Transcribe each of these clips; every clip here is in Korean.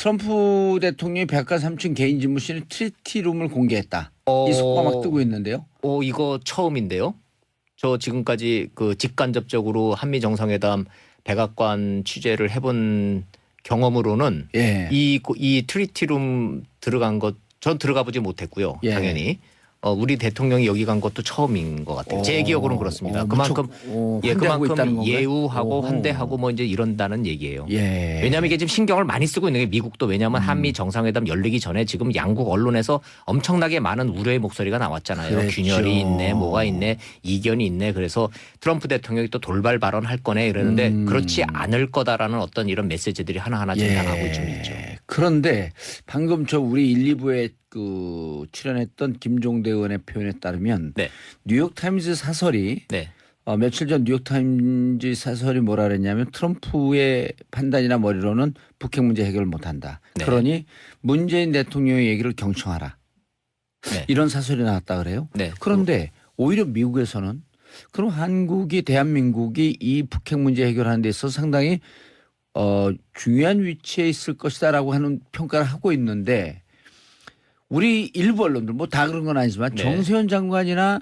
트럼프 대통령이 백악관 3층 개인 집무실에 트리티룸을 공개했다. 이 속보가 막 뜨고 있는데요. 이거 처음인데요. 저 지금까지 그 직간접적으로 한미 정상회담 백악관 취재를 해본 경험으로는 예. 이 트리티룸 들어간 것 전 들어가 보지 못했고요. 예. 당연히. 우리 대통령이 여기 간 것도 처음인 것 같아요. 제 기억으로는 그렇습니다. 그만큼 그만큼 예우하고 환대하고 뭐 이제 이런다는 얘기예요. 예. 왜냐하면 이게 지금 신경을 많이 쓰고 있는 게 미국도 왜냐하면 한미 정상회담 열리기 전에 지금 양국 언론에서 엄청나게 많은 우려의 목소리가 나왔잖아요. 그랬죠. 균열이 있네, 뭐가 있네, 이견이 있네. 그래서 트럼프 대통령이 또 돌발 발언할 거네 이러는데 그렇지 않을 거다라는 어떤 이런 메시지들이 하나하나 등장하고 좀 있죠. 그런데 방금 저 우리 1, 2부에 그 출연했던 김종대 의원의 표현에 따르면 네. 뉴욕타임즈 사설이 네. 며칠 전 뉴욕타임즈 사설이 뭐라 그랬냐면 트럼프의 판단이나 머리로는 북핵 문제 해결을 못한다. 네. 그러니 문재인 대통령의 얘기를 경청하라. 네. 이런 사설이 나왔다 그래요. 네. 그런데 오히려 미국에서는 그럼 한국이 대한민국이 이 북핵 문제 해결하는 데 있어서 상당히 중요한 위치에 있을 것이다라고 하는 평가를 하고 있는데 우리 일부 언론들 뭐 다 그런 건 아니지만 네. 정세현 장관이나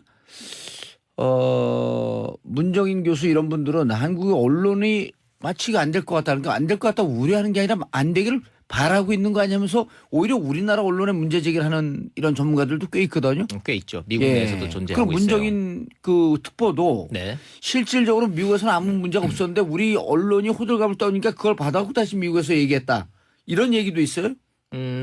문정인 교수 이런 분들은 한국의 언론이 마치 이거 안 될 것 같다는 게 안 될 것 같다고 우려하는 게 아니라 안 되기를 바라고 있는 거 아니면서 오히려 우리나라 언론에 문제 제기를 하는 이런 전문가들도 꽤 있거든요. 꽤 있죠. 미국 내에서도 존재하고 그럼 있어요. 문정인 그 특보도 네. 실질적으로 미국에서는 아무 문제가 없었는데 우리 언론이 호들갑을 떠니까 그걸 받아고 다시 미국에서 얘기했다. 이런 얘기도 있어요?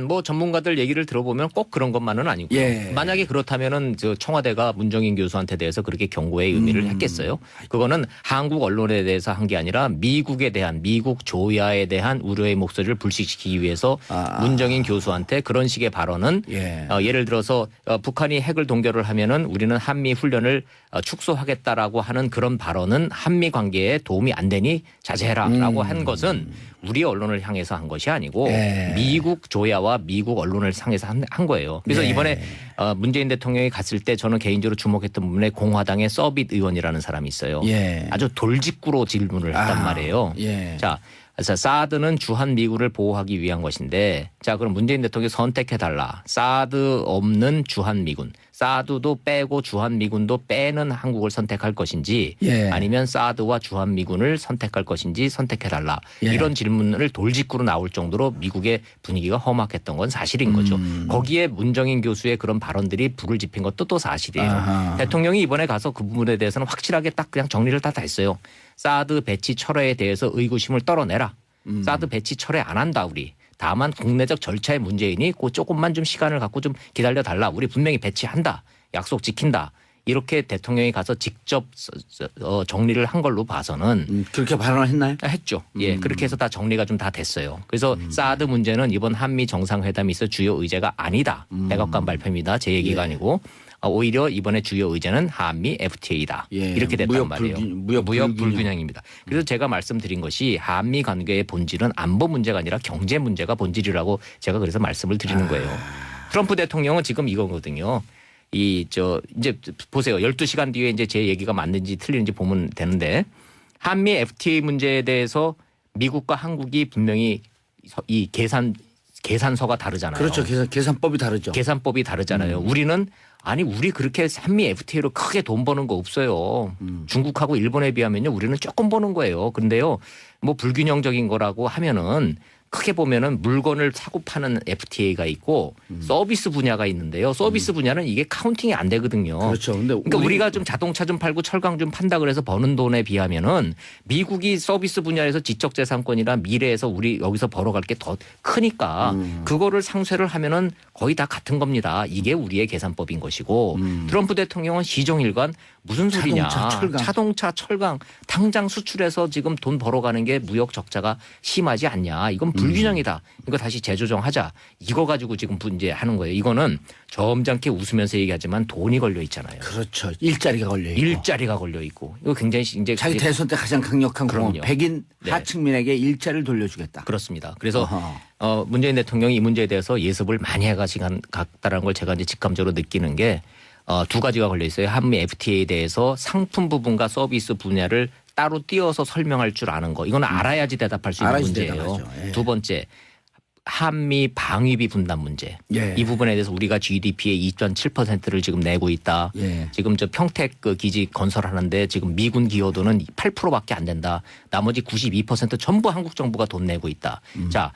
뭐 전문가들 얘기를 들어보면 꼭 그런 것만은 아니고요. 예. 만약에 그렇다면은 저 청와대가 문정인 교수한테 대해서 그렇게 경고의 의미를 했겠어요. 그거는 한국 언론에 대해서 한 게 아니라 미국에 대한 미국 조야에 대한 우려의 목소리를 불식시키기 위해서 문정인 교수한테 그런 식의 발언은 예를 들어서 북한이 핵을 동결을 하면은 우리는 한미 훈련을 축소하겠다라고 하는 그런 발언은 한미 관계에 도움이 안 되니 자제해라라고 한 것은 우리 언론을 향해서 한 것이 아니고 미국 조야와 미국 언론을 향해서 한 거예요. 그래서 이번에 문재인 대통령이 갔을 때 저는 개인적으로 주목했던 부분에 공화당의 서빗 의원이라는 사람이 있어요. 아주 돌직구로 질문을 했단 말이에요. 자, 그래서 사드는 주한 미군을 보호하기 위한 것인데 자 그럼 문재인 대통령이 선택해달라. 사드 없는 주한 미군. 사드도 빼고 주한 미군도 빼는 한국을 선택할 것인지 아니면 사드와 주한 미군을 선택할 것인지 선택해달라. 이런 질문을 돌직구로 나올 정도로 미국의 분위기가 험악했던 건 사실인 거죠. 거기에 문정인 교수의 그런 발언들이 불을 지핀 것도 또 사실이에요. 대통령이 이번에 가서 그 부분에 대해서는 확실하게 딱 그냥 정리를 다 했어요. 사드 배치 철회에 대해서 의구심을 떨어내라. 사드 배치 철회 안 한다 우리. 다만 국내적 절차의 문제이니 그 조금만 좀 시간을 갖고 좀 기다려달라. 우리 분명히 배치한다. 약속 지킨다. 이렇게 대통령이 가서 직접 정리를 한 걸로 봐서는 그렇게 발언을 했나요? 했죠. 예, 그렇게 해서 다 정리가 좀 다 됐어요. 그래서 사드 문제는 이번 한미 정상회담이 있어 주요 의제가 아니다. 백악관 발표입니다. 제 얘기가 아니고 오히려 이번에 주요 의제는 한미 FTA다. 이렇게 됐단 말이에요. 무역 불균형입니다. 그래서 제가 말씀드린 것이 한미 관계의 본질은 안보 문제가 아니라 경제 문제가 본질이라고 제가 그래서 말씀을 드리는 거예요. 트럼프 대통령은 지금 이거거든요. 이제 보세요. 12시간 뒤에 이제 제 얘기가 맞는지 틀리는지 보면 되는데 한미 FTA 문제에 대해서 미국과 한국이 분명히 이 계산서가 다르잖아요. 그렇죠. 계산법이 다르죠. 계산법이 다르잖아요. 우리는 우리 그렇게 한미 FTA로 크게 돈 버는 거 없어요. 중국하고 일본에 비하면요. 우리는 조금 버는 거예요. 그런데요. 뭐 불균형적인 거라고 하면은 크게 보면은 물건을 사고 파는 FTA가 있고 서비스 분야가 있는데요. 서비스 분야는 이게 카운팅이 안 되거든요. 그렇죠. 근데 그러니까 우리가 좀 자동차 좀 팔고 철강 좀 판다 그래서 버는 돈에 비하면은 미국이 서비스 분야에서 지적재산권이나 미래에서 우리 여기서 벌어갈 게 더 크니까 그거를 상쇄를 하면은 거의 다 같은 겁니다. 이게 우리의 계산법인 것이고 트럼프 대통령은 시종일관 무슨 소리냐. 자동차, 철강 당장 수출해서 지금 돈 벌어가는 게 무역 적자가 심하지 않냐. 이건 불균형이다. 이거 다시 재조정하자. 이거 가지고 지금 문제하는 거예요. 이거는 점잖게 웃으면서 얘기하지만 돈이 걸려 있잖아요. 그렇죠. 일자리가 걸려 있고. 일자리가 걸려 있고. 이거 굉장히 이제 자기 대선 때 가장 강력한 공언. 백인 네. 하층민에게 일자리를 돌려주겠다. 그렇습니다. 그래서 문재인 대통령이 이 문제에 대해서 예습을 많이 해갔다는 걸 제가 이제 직감적으로 느끼는 게 두 가지가 걸려 있어요. 한미 FTA에 대해서 상품 부분과 서비스 분야를 따로 띄어서 설명할 줄 아는 거. 이건 알아야지 대답할 수 있는 문제예요. 두 번째. 한미 방위비 분담 문제. 예. 이 부분에 대해서 우리가 GDP의 2.7%를 지금 내고 있다. 예. 지금 저 평택 그 기지 건설하는데 지금 미군 기여도는 8%밖에 안 된다. 나머지 92% 전부 한국 정부가 돈 내고 있다. 자,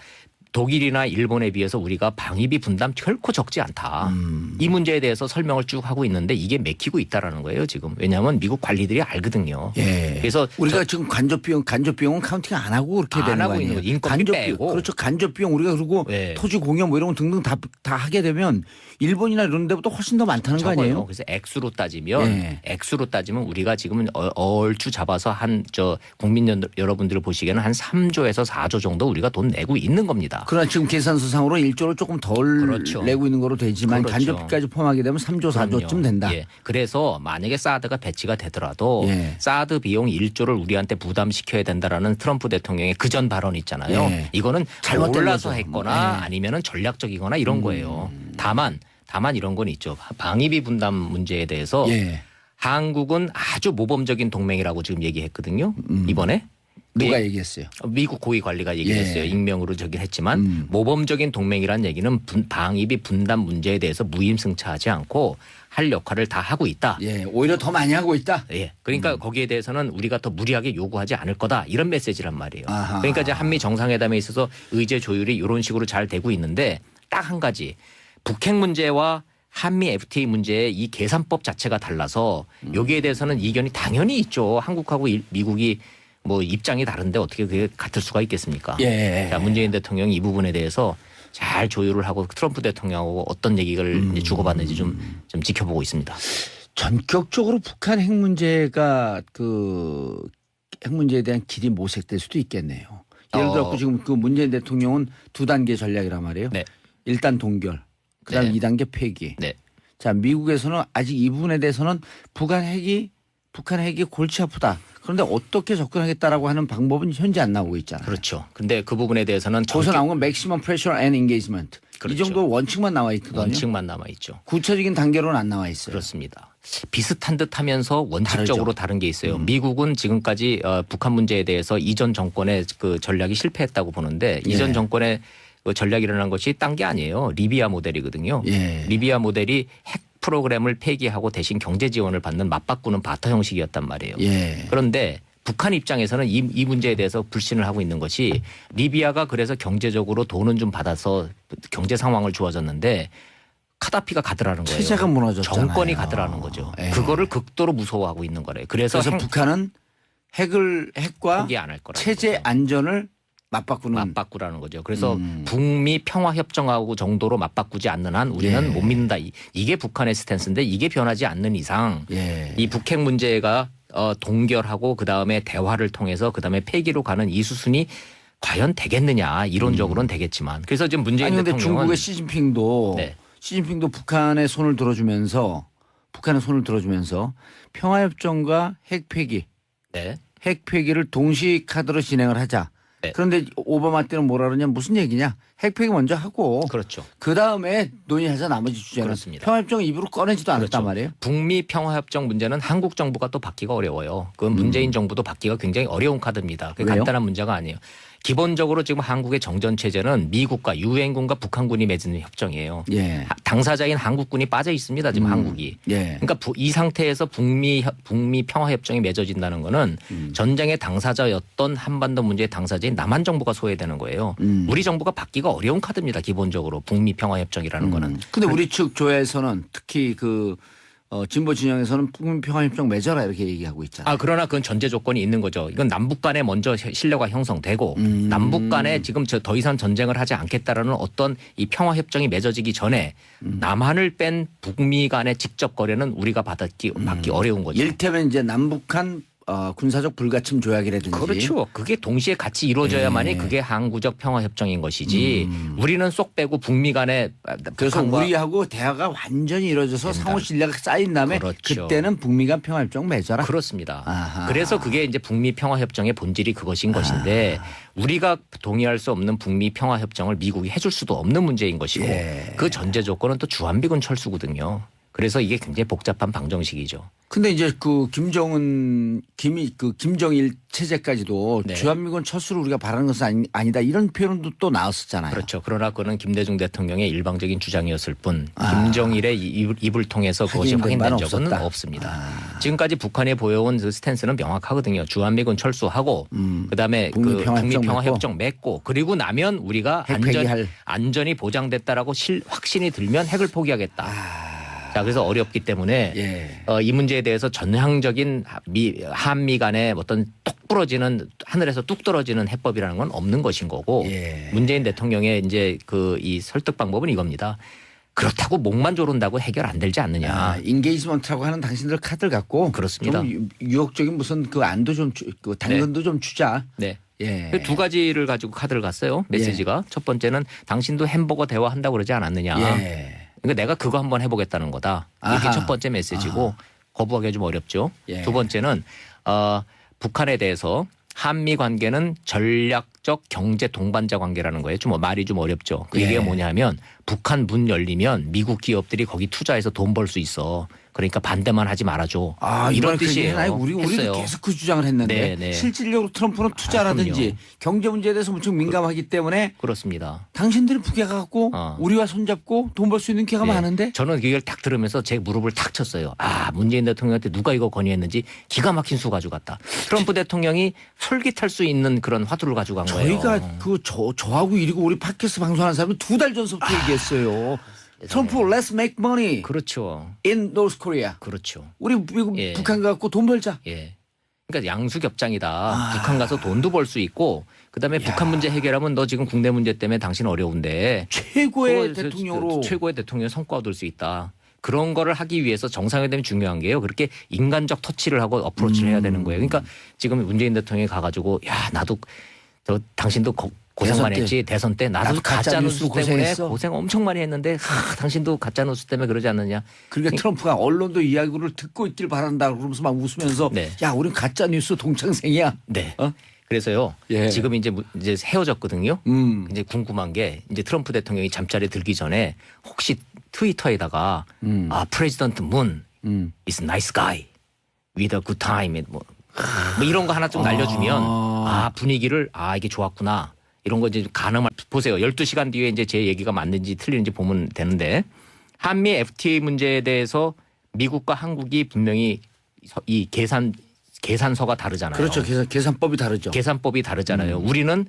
독일이나 일본에 비해서 우리가 방위비 분담 결코 적지 않다. 이 문제에 대해서 설명을 쭉 하고 있는데 이게 맥히고 있다라는 거예요 지금. 왜냐하면 미국 관리들이 알거든요. 예. 그래서 우리가 지금 간접 비용은 카운팅 안 하고 그렇게 안 되는 하고 거 아니에요. 있는 거죠. 인건비 간접 빼고. 비용, 그렇죠. 간접 비용 우리가 그리고 예. 토지 공여 뭐 이런 거 등등 다 하게 되면 일본이나 이런 데보다 훨씬 더 많다는 거 적어요. 아니에요? 그래서 액수로 따지면 우리가 지금은 얼추 잡아서 한 저 국민 여러분들 보시기에는 한 3조에서 4조 정도 우리가 돈 내고 있는 겁니다. 그러나 지금 계산서상으로 1조로 조금 덜 그렇죠. 내고 있는 거로 되지만 그렇죠. 간접비까지 포함하게 되면 3조, 4조쯤 된다. 예. 그래서 만약에 사드가 배치가 되더라도 예. 사드 비용 1조를 우리한테 부담시켜야 된다라는 트럼프 대통령의 그전 발언 있잖아요. 예. 이거는 잘못된 몰라서 거죠. 했거나 예. 아니면은 전략적이거나 이런 거예요. 다만 이런 건 있죠. 방위비 분담 문제에 대해서 예. 한국은 아주 모범적인 동맹이라고 지금 얘기했거든요. 이번에. 누가 예. 얘기했어요? 미국 고위 관리가 얘기했어요. 예. 익명으로 저긴 했지만 모범적인 동맹이라는 얘기는 방위비 분담 문제에 대해서 무임승차하지 않고 할 역할을 다 하고 있다. 예, 오히려 더 많이 하고 있다. 예. 그러니까 거기에 대해서는 우리가 더 무리하게 요구하지 않을 거다. 이런 메시지란 말이에요. 아하. 그러니까 이제 한미 정상회담에 있어서 의제 조율이 이런 식으로 잘 되고 있는데 딱 한 가지 북핵 문제와 한미 FTA 문제의 이 계산법 자체가 달라서 여기에 대해서는 이견이 당연히 있죠. 한국하고 미국이 뭐 입장이 다른데 어떻게 그게 같을 수가 있겠습니까? 예. 자, 문재인 대통령이 이 부분에 대해서 잘 조율을 하고 트럼프 대통령하고 어떤 얘기를 이제 주고받는지 좀 지켜보고 있습니다. 전격적으로 북한 핵 문제가 핵 문제에 대한 길이 모색될 수도 있겠네요. 예를 들어 지금 그 문재인 대통령은 두 단계 전략이란 말이에요. 네. 일단 동결, 그다음 네. 2단계 폐기. 네. 자, 미국에서는 아직 이 부분에 대해서는 북한 핵이 골치 아프다. 그런데 어떻게 접근하겠다라고 하는 방법은 현재 안 나오고 있잖아요. 그렇죠. 근데 그 부분에 대해서는 거기서 나온 건 maximum pressure and engagement. 그렇죠. 이 정도 원칙만 나와 있거든요. 원칙만 남아 있죠. 구체적인 단계로는 안 나와 있어요. 그렇습니다. 비슷한 듯하면서 원칙적으로 다른 게 있어요. 미국은 지금까지 북한 문제에 대해서 이전 정권의 그 전략이 실패했다고 보는데 예. 이전 정권의 그 전략이 일어난 것이 딴 게 아니에요. 리비아 모델이거든요. 예. 리비아 모델이 핵 프로그램을 폐기하고 대신 경제 지원을 받는 맞바꾸는 바터 형식이었단 말이에요. 예. 그런데 북한 입장에서는 이 문제에 대해서 불신을 하고 있는 것이 리비아가 그래서 경제적으로 돈은 좀 받아서 경제 상황을 좋아졌는데 카다피가 가더라는 거예요. 체제가 무너졌잖아요. 정권이 가더라는 거죠. 예. 그거를 극도로 무서워하고 있는 거래요. 그래서 북한은 핵과 포기 안 할 거라는 체제 거죠. 안전을 맞바꾸는 거죠. 그래서 북미 평화 협정하고 정도로 맞바꾸지 않는 한 우리는 예. 못 믿는다. 이게 북한의 스탠스인데 이게 변하지 않는 이상 예. 이 북핵 문제가 동결하고 그다음에 대화를 통해서 그다음에 폐기로 가는 이 수순이 과연 되겠느냐. 이론적으로는 되겠지만. 그래서 지금 문재인 아니 근데 대통령은 중국의 시진핑도 네. 북한의 손을 들어주면서 평화협정과 핵폐기, 네. 핵폐기를 동시 카드로 진행을 하자. 네. 그런데 오바마 때는 뭐라 그러냐 무슨 얘기냐 핵폐기 먼저 하고 그렇죠. 그다음에 논의하자 나머지 주제는 그렇습니다. 평화협정 입으로 꺼내지도 않았단 그렇죠. 말이에요. 북미 평화협정 문제는 한국 정부가 또 받기가 어려워요. 그건 문재인 정부도 받기가 굉장히 어려운 카드입니다. 그게 왜요? 간단한 문제가 아니에요. 기본적으로 지금 한국의 정전 체제는 미국과 유엔군과 북한군이 맺은 협정이에요. 예. 당사자인 한국군이 빠져 있습니다. 지금 한국이. 예. 그러니까 이 상태에서 북미 평화 협정이 맺어진다는 거는 전쟁의 당사자였던 한반도 문제의 당사자인 남한 정부가 소외되는 거예요. 우리 정부가 받기가 어려운 카드입니다. 기본적으로 북미 평화 협정이라는 거는. 근데 우리 측 조에서는 특히 진보 진영에서는 북미 평화협정 맺어라 이렇게 얘기하고 있잖아요. 그러나 그건 전제 조건이 있는 거죠. 이건 남북 간에 먼저 신뢰가 형성되고 남북 간에 지금 더 이상 전쟁을 하지 않겠다라는 어떤 이 평화 협정이 맺어지기 전에 남한을 뺀 북미 간의 직접 거래는 우리가 받기 어려운 거죠. 일테면 이제 남북한 군사적 불가침 조약이라든지. 그렇죠. 그게 동시에 같이 이루어져야만이 예. 그게 항구적 평화 협정인 것이지. 우리는 쏙 빼고 북미 간에 그래서 북한과 우리하고 대화가 완전히 이루어져서 상호 신뢰가 쌓인 다음에 그렇죠. 그때는 북미 간 평화협정 맺어라. 그렇습니다. 아하. 그래서 그게 이제 북미 평화 협정의 본질이 그것인 것인데 우리가 동의할 수 없는 북미 평화 협정을 미국이 해줄 수도 없는 문제인 것이고 예. 그 전제 조건은 또 주한미군 철수거든요. 그래서 이게 굉장히 복잡한 방정식이죠. 근데 이제 그 김정일 체제까지도 네. 주한미군 철수를 우리가 바라는 것은 아니다 이런 표현도 또 나왔었잖아요. 그렇죠. 그러나 그거는 김대중 대통령의 일방적인 주장이었을 뿐 김정일의 입을 통해서 그것이 확인된 바는 확인된 적은 없었다. 없습니다. 지금까지 북한이 보여온 그 스탠스는 명확하거든요. 주한미군 철수하고 그다음에 북미평화협정 맺고 그리고 나면 우리가 안전이 보장됐다라고 확신이 들면 핵을 포기하겠다. 자, 그래서 어렵기 때문에 이 문제에 대해서 전향적인 한미 간의 어떤 뚝 부러지는 하늘에서 뚝 떨어지는 해법이라는 건 없는 것인 거고 문재인 대통령의 이제 이 설득 방법은 이겁니다. 그렇다고 목만 조른다고 해결 안 되지 않느냐. 인게이지먼트라고 하는 당신들 카드를 갖고 그렇습니다. 좀 유혹적인 무슨 그 안도 좀 당근도 좀 주자. 네. 예. 두 가지를 가지고 카드를 갔어요. 메시지가. 첫 번째는 당신도 햄버거 대화한다고 그러지 않았느냐. 그러니까 내가 그거 한번 해보겠다는 거다. 이게 첫 번째 메시지고 거부하기가 좀 어렵죠. 두 번째는 북한에 대해서 한미 관계는 전략적 경제 동반자 관계라는 거예요. 좀 말이 좀 어렵죠. 그 얘기가 뭐냐면 북한 문 열리면 미국 기업들이 거기 투자해서 돈 벌 수 있어. 그러니까 반대만 하지 말아줘. 이런 뜻이에요. 우리도 계속 그 주장을 했는데 실질적으로 트럼프는 투자라든지 경제 문제에 대해서 엄청 민감하기 때문에 그렇습니다. 당신들이 북에 가고 우리와 손잡고 돈 벌 수 있는 기회가 많은데 저는 이걸 딱 들으면서 제 무릎을 탁 쳤어요. 문재인 대통령한테 누가 이거 건의했는지 기가 막힌 수 가져갔다. 트럼프 대통령이 솔깃할 수 있는 그런 화두를 가져간 거예요. 저희가 저하고 이리고 우리 팟캐스트 방송하는 사람은 2달 전서부터 얘기했어요. 트럼프, let's make money. 그렇죠. In North Korea. 그렇죠. 우리 미국 북한 가고 돈 벌자. 그러니까 양수겹장이다. 북한 가서 돈도 벌 수 있고 그다음에 북한 문제 해결하면 너 지금 국내 문제 때문에 당신 어려운데 최고의 대통령으로 최고의 대통령 성과 얻을 수 있다. 그런 거를 하기 위해서 정상회담이 중요한 게요. 그렇게 인간적 터치를 하고 어프로치를 해야 되는 거예요. 그러니까 지금 문재인 대통령이 가가지고 나도 당신도 고생 많이 했지. 대선 때 나도 가짜 뉴스 때문에 고생 엄청 많이 했는데 당신도 가짜 뉴스 때문에 그러지 않느냐. 그러니까 트럼프가 언론도 이야기를 듣고 있길 바란다 그러면서 막 웃으면서 야 우린 가짜 뉴스 동창생이야. 그래서요. 지금 이제 헤어졌거든요. 이제 궁금한 게 이제 트럼프 대통령이 잠자리에 들기 전에 혹시 트위터에다가 프레지던트 문 is a nice guy with a good time 뭐 이런 거 하나 좀 날려주면 분위기를 이게 좋았구나. 이런 거 이제 가늠을 보세요. 12시간 뒤에 이제 제 얘기가 맞는지 틀리는지 보면 되는데 한미 FTA 문제에 대해서 미국과 한국이 분명히 이 계산서가 다르잖아요. 그렇죠. 계산법이 다르죠. 계산법이 다르잖아요. 우리는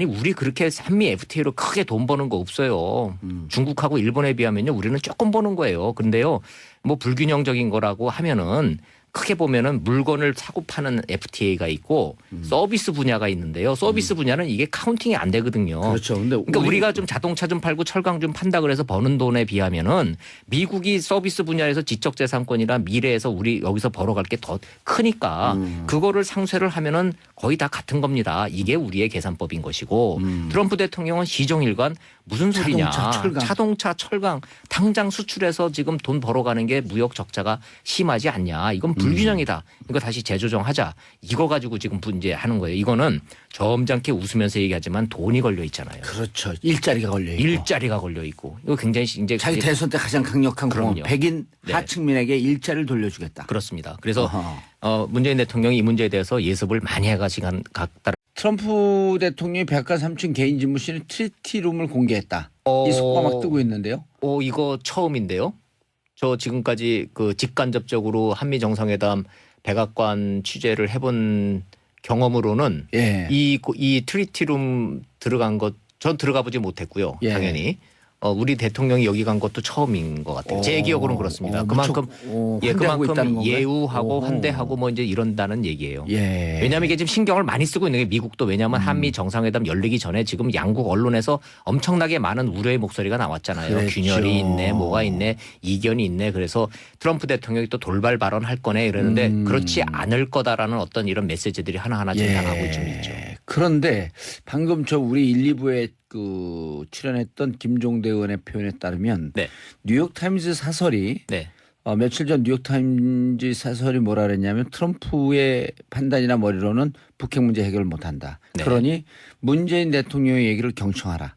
우리 그렇게 한미 FTA로 크게 돈 버는 거 없어요. 중국하고 일본에 비하면요. 우리는 조금 버는 거예요. 그런데요. 뭐 불균형적인 거라고 하면은 크게 보면은 물건을 사고 파는 FTA가 있고 서비스 분야가 있는데요. 서비스 분야는 이게 카운팅이 안 되거든요. 그렇죠. 그러니까 우리가 좀 자동차 좀 팔고 철강 좀 판다 그래서 버는 돈에 비하면은 미국이 서비스 분야에서 지적재산권이나 미래에서 우리 여기서 벌어갈 게 더 크니까 그거를 상쇄를 하면은 거의 다 같은 겁니다. 이게 우리의 계산법인 것이고 트럼프 대통령은 시종일관 무슨 소리냐. 자동차, 철강 당장 수출해서 지금 돈 벌어가는 게 무역 적자가 심하지 않냐. 이건 불균형이다. 이거 다시 재조정하자. 이거 가지고 지금 이제 하는 거예요. 이거는 점잖게 웃으면서 얘기하지만 돈이 걸려 있잖아요. 그렇죠. 일자리가 걸려 있고. 일자리가 걸려 있고. 이거 굉장히 이제 자기 대선 때 가장 강력한 공언. 백인 하층민에게 일자리를 돌려주겠다. 그렇습니다. 그래서 문재인 대통령이 이 문제에 대해서 예습을 많이 해가시다. 트럼프 대통령이 백악관 3층 개인 집무실에 트리티룸을 공개했다. 이 속보가 막 뜨고 있는데요. 이거 처음인데요. 저 지금까지 그 직간접적으로 한미 정상회담 백악관 취재를 해본 경험으로는 이 트리티룸 들어간 것 전 들어가 보지 못했고요. 당연히. 우리 대통령이 여기 간 것도 처음인 것 같아요. 제 기억으로는 그렇습니다. 그만큼 그만큼 예우하고 환대하고 뭐 이제 이런다는 얘기예요. 왜냐하면 이게 지금 신경을 많이 쓰고 있는 게 미국도 왜냐하면 한미 정상회담 열리기 전에 지금 양국 언론에서 엄청나게 많은 우려의 목소리가 나왔잖아요. 그렇죠. 균열이 있네, 뭐가 있네, 이견이 있네. 그래서 트럼프 대통령이 또 돌발 발언할 거네 이러는데 그렇지 않을 거다라는 어떤 이런 메시지들이 하나하나 등장하고 좀 있죠. 그런데 방금 우리 1, 2부에 출연했던 김종대 의원의 표현에 따르면 뉴욕타임즈 사설이 며칠 전 뉴욕타임즈 사설이 뭐라 그랬냐면 트럼프의 판단이나 머리로는 북핵 문제 해결을 못한다. 그러니 문재인 대통령의 얘기를 경청하라.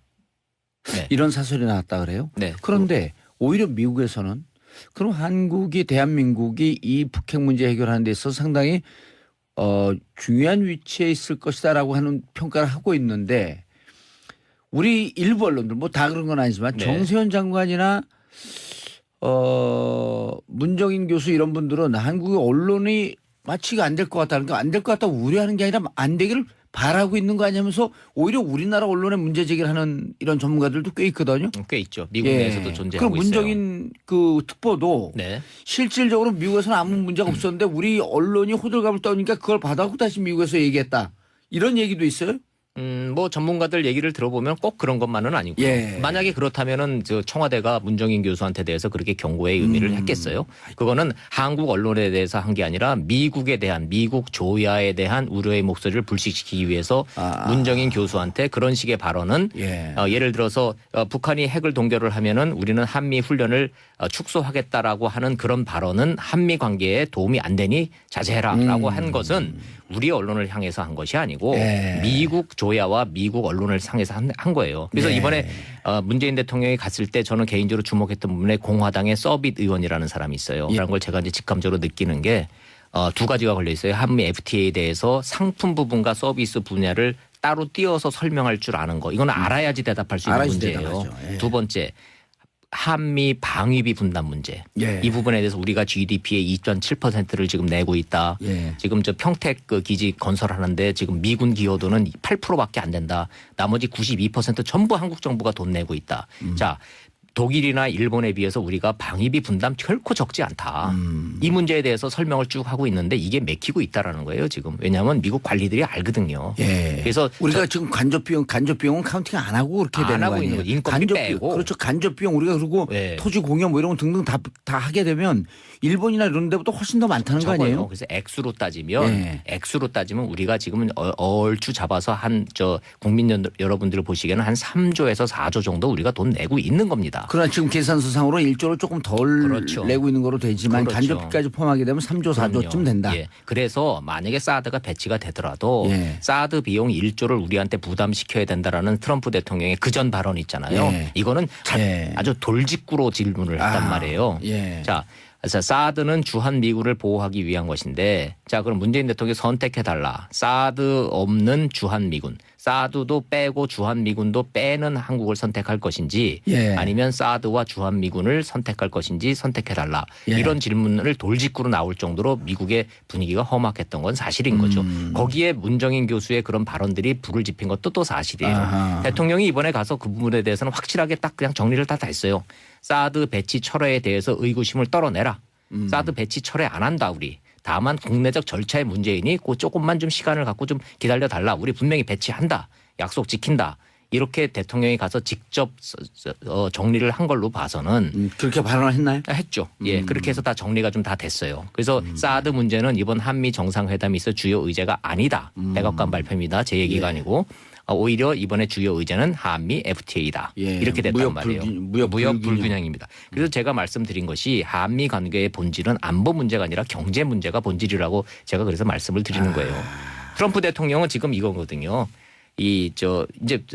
이런 사설이 나왔다 그래요. 그런데 오히려 미국에서는 그럼 한국이 대한민국이 이 북핵 문제 해결하는 데 있어서 상당히 중요한 위치에 있을 것이다라고 하는 평가를 하고 있는데 우리 일부 언론들 뭐 다 그런 건 아니지만 네. 정세현 장관이나 문정인 교수 이런 분들은 한국의 언론이 마치가 안 될 것 같다는 게 안 될 것 같다고 우려하는 게 아니라 안 되기를 바라고 있는 거 아니면서 오히려 우리나라 언론에 문제 제기를 하는 이런 전문가들도 꽤 있거든요. 꽤 있죠. 미국 내에서도 존재하고 그럼 있어요. 문정인 그 특보도 네. 실질적으로 미국에서는 아무 문제가 없었는데 우리 언론이 호들갑을 떠니까 그걸 받아갖고 다시 미국에서 얘기했다. 이런 얘기도 있어요? 뭐 전문가들 얘기를 들어보면 꼭 그런 것만은 아니고요. 예. 만약에 그렇다면은 저 청와대가 문정인 교수한테 대해서 그렇게 경고의 의미를 했겠어요. 그거는 한국 언론에 대해서 한 게 아니라 미국에 대한 미국 조야에 대한 우려의 목소리를 불식시키기 위해서 문정인 교수한테 그런 식의 발언은 예를 들어서 북한이 핵을 동결을 하면은 우리는 한미 훈련을 축소하겠다라고 하는 그런 발언은 한미 관계에 도움이 안 되니 자제해라라고 한 것은 우리 언론을 향해서 한 것이 아니고 미국 조야와 미국 언론을 향해서 한 거예요. 그래서 이번에 문재인 대통령이 갔을 때 저는 개인적으로 주목했던 부분에 공화당의 서빗 의원이라는 사람이 있어요. 그런 걸 제가 이제 직감적으로 느끼는 게 두 가지가 걸려 있어요. 한미 FTA에 대해서 상품 부분과 서비스 분야를 따로 띄어서 설명할 줄 아는 거. 이건 알아야지 대답할 수 있는 문제예요. 두 번째. 한미 방위비 분담 문제. 이 부분에 대해서 우리가 GDP의 2.7%를 지금 내고 있다. 지금 저 평택 그 기지 건설하는데 지금 미군 기여도는 8%밖에 안 된다. 나머지 92% 전부 한국 정부가 돈 내고 있다. 자, 독일이나 일본에 비해서 우리가 방위비 분담 결코 적지 않다. 이 문제에 대해서 설명을 쭉 하고 있는데 이게 맥히고 있다라는 거예요 지금. 왜냐하면 미국 관리들이 알거든요. 그래서 우리가 지금 간접 비용은 카운팅 안 하고 그렇게 되는 거 아니에요. 인건비 빼고. 그렇죠. 간접 비용 우리가 그리고 토지 공여 뭐 이런 거 등등 다 하게 되면 일본이나 이런 데보다 훨씬 더 많다는 거 아니에요? 그래서 액수로 따지면 우리가 지금 얼추 잡아서 한 국민 여러분들 보시기에는 한 3조에서 4조 정도 우리가 돈 내고 있는 겁니다. 그러나 지금 계산서상으로 1조를 조금 덜 내고 있는 거로 되지만 간접비까지 포함하게 되면 3조 4조쯤 된다. 그래서 만약에 사드가 배치가 되더라도 사드 비용 1조를 우리한테 부담시켜야 된다라는 트럼프 대통령의 그전 발언 있잖아요. 이거는 아주 돌직구로 질문을 했단 말이에요. 자. 그래서 사드는 주한미군을 보호하기 위한 것인데 자 그럼 문재인 대통령이 선택해달라. 사드 없는 주한미군. 사드도 빼고 주한미군도 빼는 한국을 선택할 것인지 아니면 사드와 주한미군을 선택할 것인지 선택해달라. 이런 질문을 돌직구로 나올 정도로 미국의 분위기가 험악했던 건 사실인 거죠. 거기에 문정인 교수의 그런 발언들이 불을 지핀 것도 또 사실이에요. 대통령이 이번에 가서 그 부분에 대해서는 확실하게 딱 그냥 정리를 다 했어요. 사드 배치 철회에 대해서 의구심을 떨어내라. 사드 배치 철회 안 한다 우리. 다만 국내적 절차의 문제이니 그 조금만 좀 시간을 갖고 좀 기다려달라. 우리 분명히 배치한다. 약속 지킨다. 이렇게 대통령이 가서 직접 정리를 한 걸로 봐서는 그렇게 발언을 했나요? 했죠. 그렇게 해서 다 정리가 좀 다 됐어요. 그래서 사드 문제는 이번 한미 정상회담이 있어 주요 의제가 아니다. 백악관 발표입니다. 제 얘기가 아니고. 오히려 이번에 주요 의제는 한미 FTA다. 이렇게 됐단 말이에요. 무역 불균형입니다. 그래서 제가 말씀드린 것이 한미 관계의 본질은 안보 문제가 아니라 경제 문제가 본질이라고 제가 그래서 말씀을 드리는 거예요. 트럼프 대통령은 지금 이거거든요. 이제